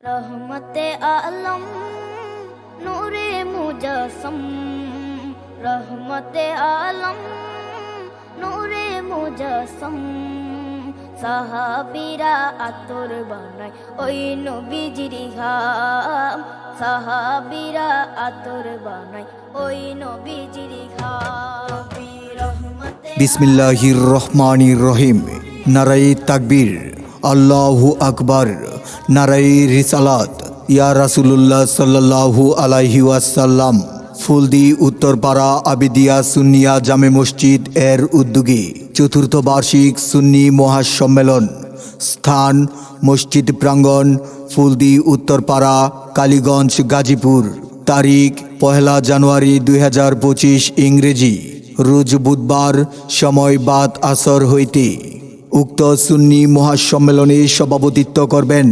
रहमते आलम नूरे मुजस्सम, रहमते आलम नूरे मुजस्सम। সাহাবীরা আতর বানায় ওই নবীজির ঘাম, সাহাবীরা আতর বানায় ওই নবীজির ঘাম। বিসমিল্লাহির রহমানির রহিম। নারায়ে তাকবীর, আল্লাহু আকবার, নারায়ে রিসালাত। ইয়া রাসূলুল্লাহ সাল্লাল্লাহু আলাইহি ওয়াসাল্লাম। ফুলদি উত্তরপাড়া আবিদিয়া সুন্নিয়া জামে মসজিদ এর উদ্যোগে চতুর্থ বার্ষিক সুন্নি মহাসম্মেলন। স্থান মসজিদ প্রাঙ্গণ, ফুলদি উত্তরপাড়া, কালীগঞ্জ, গাজীপুর। তারিখ 1 জানুয়ারি 2025 ইংরেজি, রোজ বুধবার। সময় বাদ আসর হইতে। উক্ত সুন্নি মহাসম্মেলনে সভাপতিত্ব করবেন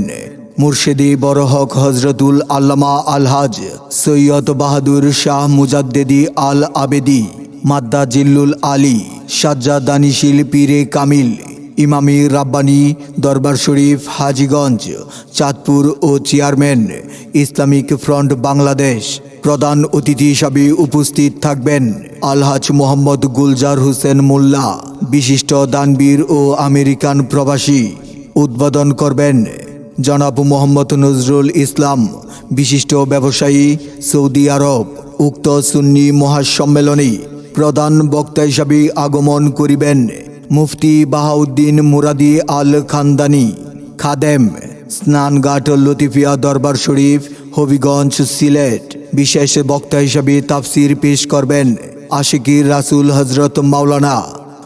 মুর্শিদি বড়হক হজরতুল আল্লামা আলহাজ সৈয়দ বাহাদুর শাহ মুজাদ্দেদি আল আবেদি মাদ্দা জিল্লুল আলী সাজ্জাদ দানিশীল পীরে কামিল ইমামি রাব্বানি দরবার শরীফ হাজীগঞ্জ চাঁদপুর ও চেয়ারম্যান ইসলামিক ফ্রন্ট বাংলাদেশ। প্রধান অতিথি হিসাবে উপস্থিত থাকবেন আলহাজ মোহাম্মদ গুলজার হোসেন মোল্লা, বিশিষ্ট দানবীর ও আমেরিকান প্রবাসী। উদ্বোধন করবেন জনাব মোহাম্মদ নজরুল ইসলাম, বিশিষ্ট ব্যবসায়ী, সৌদি আরব। উক্ত সুন্নি মহাসম্মেলনে প্রধান বক্তা হিসাবে আগমন করিবেন মুফতি বাহাউদ্দিন মুরাদি আল খানদানি, খাদেম, স্নানঘাট লতিফিয়া দরবার শরীফ, হবিগঞ্জ, সিলেট। বিশেষ বক্তা হিসাবে তাফসির পেশ করবেন আশিকির রাসূল হজরত মাওলানা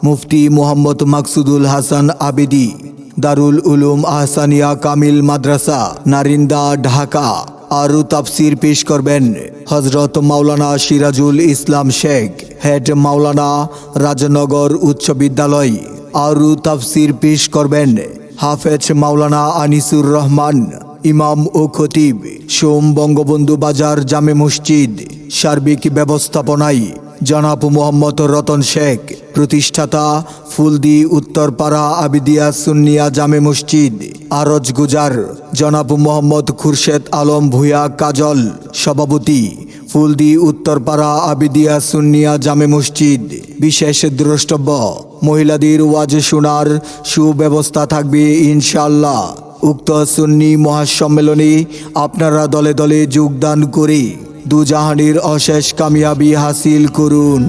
মুফতি মোহাম্মদ মাকসুদুল হাসান আবেদি, দারুল উলুম আহসানিয়া কামিল মাদ্রাসা, নারিন্দা, ঢাকা। আরও তাফসির পেশ করবেন হজরত মাওলানা সিরাজুল ইসলাম শেখ, হেড মাওলানা রাজনগর উচ্চ বিদ্যালয়। আরও তাফসির পেশ করবেন হাফেজ মাওলানা আনিসুর রহমান, ইমাম ও খতিব, সোম বঙ্গবন্ধু বাজার জামে মসজিদ। সার্বিক ব্যবস্থাপনায় জনাব মোহাম্মদ রতন শেখ, প্রতিষ্ঠাতা ফুলদি উত্তরপাড়া আবিদিয়া সুন্নিয়া জামে মসজিদ। আরজ গুজার জনাব মোহাম্মদ খুরশেদ আলম ভূয়া কাজল, সভাপতি ফুলদি উত্তরপাড়া আবিদিয়া সুন্নিয়া জামে মসজিদ। বিশেষ দ্রষ্টব্য মহিলাদের ওয়াজ শোনার সুব্যবস্থা থাকবে ইনশাআল্লাহ। উক্ত সুন্নি মহাসম্মেলনে আপনারা দলে দলে যোগদান করে দুজাহানের অশেষ কামিয়াবি হাসিল করুন।